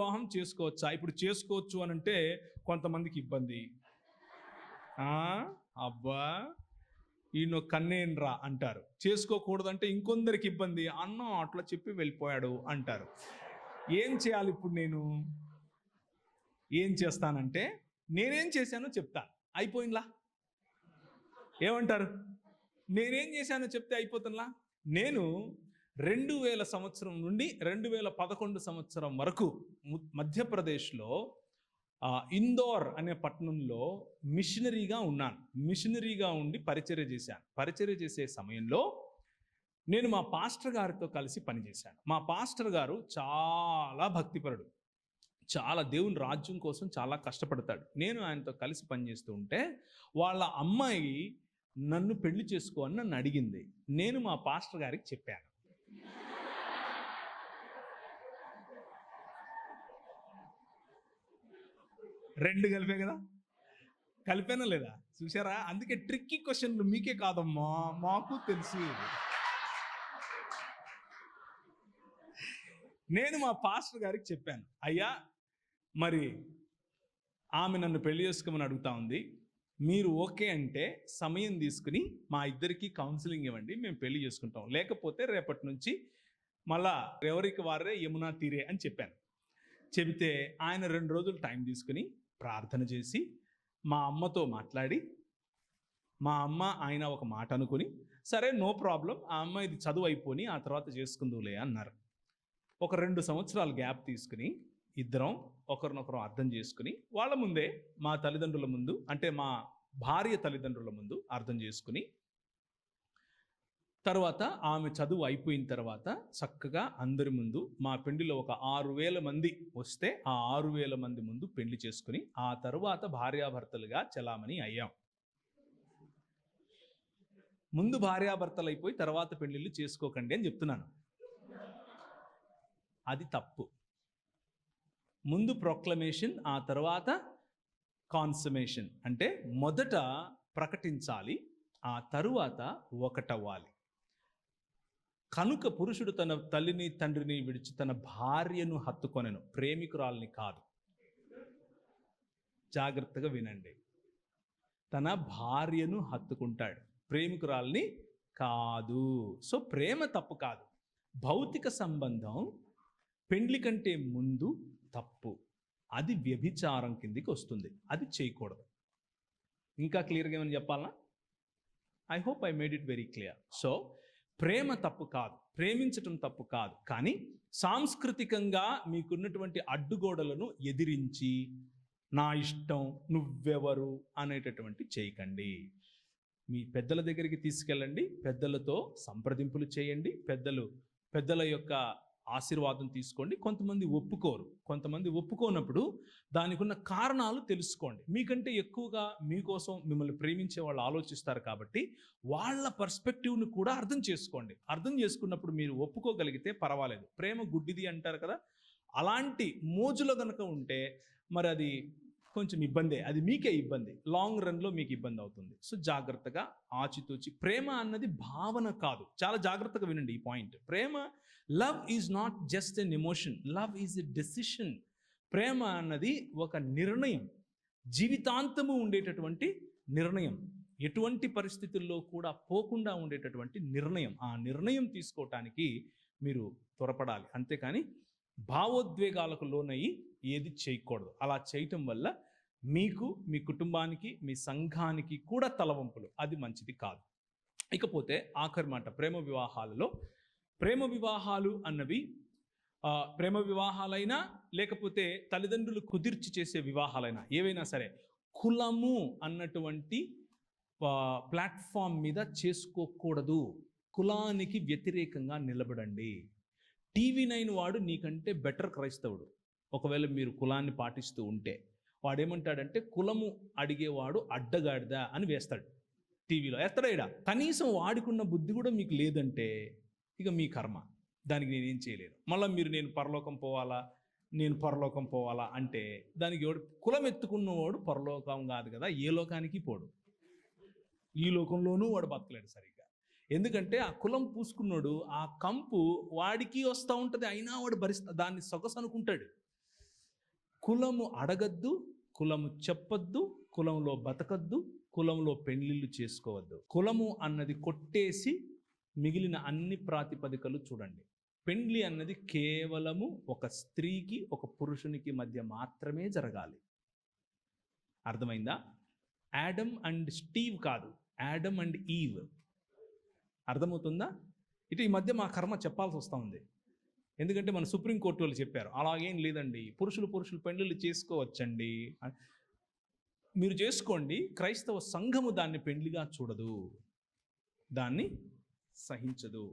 వివాహం చేసుకోవచ్చా? ఇప్పుడు చేసుకోవచ్చు అని అంటే కొంతమందికి ఇబ్బంది. అబ్బా ఈయన కన్నేన్రా అంటారు. చేసుకోకూడదంటే ఇంకొందరికి ఇబ్బంది. అన్నం అట్లా చెప్పి వెళ్ళిపోయాడు అంటారు. ఏం చేయాలి ఇప్పుడు నేను? ఏం చేస్తానంటే నేనేం చేశానో చెప్తా. అయిపోయిందా? ఏమంటారు? నేనేం చేశానో చెప్తే అయిపోతుందా? నేను 2000 సంవత్సరం నుండి 2011 సంవత్సరం వరకు మధ్యప్రదేశ్లో ఇందోర్ అనే పట్టణంలో మిషనరీగా ఉన్నాను. మిషనరీగా ఉండి పరిచర్య చేశాను. పరిచర్య చేసే సమయంలో నేను మా పాస్టర్ గారితో కలిసి పనిచేశాను. మా పాస్టర్ గారు చాలా భక్తిపరుడు, చాలా దేవుని రాజ్యం కోసం చాలా కష్టపడతాడు. నేను ఆయనతో కలిసి పనిచేస్తూ ఉంటే వాళ్ళ అమ్మాయి నన్ను పెళ్లి చేసుకో అని నన్ను అడిగింది. నేను మా పాస్టర్ గారికి చెప్పాను. రెండు కలిపే కదా, కలిపానా లేదా? చూసారా? అందుకే ట్రిక్కీ క్వశ్చన్లు మీకే కాదమ్మా, మాకు తెలుసు. నేను మా పాస్టర్ గారికి చెప్పాను, అయ్యా మరి ఆమె నన్ను పెళ్లి చేసుకోమని అడుగుతా ఉంది, మీరు ఓకే అంటే సమయం తీసుకుని మా ఇద్దరికి కౌన్సిలింగ్ ఇవ్వండి, మేము పెళ్లి చేసుకుంటాం, లేకపోతే రేపటి నుంచి మళ్ళా ఎవరికి వారే యమునా తీరే అని చెప్పాను. చెబితే ఆయన 2 రోజులు టైం తీసుకుని ప్రార్థన చేసి మా అమ్మతో మాట్లాడి, మా అమ్మ ఆయన ఒక మాట అనుకుని, సరే నో ప్రాబ్లం, ఆ అమ్మ ఇది చదువు అయిపోని ఆ తర్వాత చేసుకుందులే అన్నారు. ఒక 2 సంవత్సరాలు గ్యాప్ తీసుకుని ఇద్దరం ఒకరినొకరు అర్థం చేసుకుని వాళ్ళ ముందే, మా తల్లిదండ్రుల ముందు, అంటే మా భార్య తల్లిదండ్రుల ముందు అర్థం చేసుకుని, తర్వాత ఆమె చదువు అయిపోయిన తర్వాత చక్కగా అందరి ముందు, మా పెళ్లిలో ఒక 6000 మంది వస్తే ఆ 6000 మంది ముందు పెళ్లి చేసుకుని ఆ తర్వాత భార్యాభర్తలుగా చలామణి అయ్యాం. ముందు భార్యాభర్తలు అయిపోయి తర్వాత పెళ్లిళ్ళు చేసుకోకండి అని చెప్తున్నాను. అది తప్పు. ముందు ప్రొక్లమేషన్, ఆ తర్వాత కాన్సమేషన్. అంటే మొదట ప్రకటించాలి, ఆ తరువాత ఒకటవ్వాలి. కనుక పురుషుడు తన తల్లిని తండ్రిని విడిచి తన భార్యను హత్తుకొనెను, ప్రేమికురాల్ని కాదు. జాగ్రత్తగా వినండి. తన భార్యను హత్తుకుంటాడు, ప్రేమికురాల్ని కాదు. సో ప్రేమ తప్పు కాదు. భౌతిక సంబంధం పెండ్లి కంటే ముందు తప్పు. అది వ్యభిచారం కిందికి వస్తుంది. అది చేయకూడదు. ఇంకా క్లియర్గా ఏమని చెప్పాలనా? I hope I made it very clear. So ప్రేమ తప్పు కాదు, ప్రేమించటం తప్పు కాదు. కానీ సాంస్కృతికంగా మీకున్నటువంటి అడ్డుగోడలను ఎదిరించి నా ఇష్టం, నువ్వెవరు అనేటటువంటి చేయకండి. మీ పెద్దల దగ్గరికి తీసుకెళ్ళండి, పెద్దలతో సంప్రదింపులు చేయండి, పెద్దల యొక్క ఆశీర్వాదం తీసుకోండి. కొంతమంది ఒప్పుకోరు. కొంతమంది ఒప్పుకోనప్పుడు దానికి ఉన్న కారణాలు తెలుసుకోండి. మీకంటే ఎక్కువగా మీకోసం మిమ్మల్ని ప్రేమించే వాళ్ళు ఆలోచిస్తారు కాబట్టి వాళ్ళ పర్స్పెక్టివ్ని కూడా అర్థం చేసుకోండి. అర్థం చేసుకున్నప్పుడు మీరు ఒప్పుకోగలిగితే పర్వాలేదు. ప్రేమ గుడ్డిది అంటారు కదా, అలాంటి మోజులో కనుక ఉంటే మరి అది కొంచెం ఇబ్బందే, అది మీకే ఇబ్బంది, లాంగ్ రన్లో మీకు ఇబ్బంది అవుతుంది. సో జాగ్రత్తగా ఆచితూచి. ప్రేమ అన్నది భావన కాదు. చాలా జాగ్రత్తగా వినండి ఈ పాయింట్. ప్రేమ, love is not just an emotion, love is a decision. ప్రేమ అన్నది ఒక నిర్ణయం, జీవితాంతము ఉండేటటువంటి నిర్ణయం, ఎటువంటి పరిస్థితుల్లో కూడా పోకుండా ఉండేటటువంటి నిర్ణయం. ఆ నిర్ణయం తీసుకోవటానికి మీరు త్వరపడాలి. అంతేకాని భావోద్వేగాలకు లోనయ్యి ఏది చేయకూడదు. అలా చేయటం వల్ల మీకు, మీ కుటుంబానికి, మీ సంఘానికి కూడా తలవంపులు. అది మంచిది కాదు. ఇకపోతే ఆఖరి మాట, ప్రేమ వివాహాలలో, ప్రేమ వివాహాలు అన్నవి ప్రేమ వివాహాలైనా లేకపోతే తల్లిదండ్రులు కుదిర్చి చేసే వివాహాలైనా ఏవైనా సరే కులము అన్నటువంటి ప్లాట్ఫామ్ మీద చేసుకోకూడదు. కులానికి వ్యతిరేకంగా నిలబడండి. TV9 వాడు నీకంటే బెటర్ క్రైస్తవుడు. ఒకవేళ మీరు కులాన్ని పాటిస్తూ ఉంటే వాడేమంటాడంటే, కులము అడిగేవాడు అడ్డగాడిదా అని వేస్తాడు. టీవీలో ఎత్తడేడా. కనీసం వాడికున్న బుద్ధి కూడా మీకు లేదంటే ఇక మీ కర్మ, దానికి నేనేం చేయలేను. మళ్ళీ మీరు నేను పరలోకం పోవాలా అంటే దానికి కులం ఎత్తుకున్నవాడు పరలోకం కాదు కదా, ఏ లోకానికి పోడు. ఈ లోకంలోనూ వాడు బతకలేడు సరిగ్గా. ఎందుకంటే ఆ కులం పూసుకున్నాడు, ఆ కంపు వాడికి వస్తూ ఉంటుంది, అయినా వాడు దాన్ని సొగసు అనుకుంటాడు. కులము అడగద్దు, కులము చెప్పొద్దు, కులంలో బతకద్దు, కులంలో పెళ్లిళ్ళు చేసుకోవద్దు. కులము అన్నది కొట్టేసి మిగిలిన అన్ని ప్రాతిపదికలు చూడండి. పెండ్లి అన్నది కేవలము ఒక స్త్రీకి ఒక పురుషునికి మధ్య మాత్రమే జరగాలి. అర్థమైందా? యాడమ్ అండ్ స్టీవ్ కాదు, యాడమ్ అండ్ ఈవ్. అర్థమవుతుందా? ఇటు ఈ మధ్య మా కర్మ చెప్పాల్సి వస్తూ ఉంది. ఎందుకంటే మన సుప్రీంకోర్టు వాళ్ళు చెప్పారు అలాగేం లేదండి, పురుషులు పెళ్లిళ్ళు చేసుకోవచ్చండి. మీరు చేసుకోండి, క్రైస్తవ సంఘము దాన్ని పెండ్లిగా చూడదు, దాన్ని సహించదు.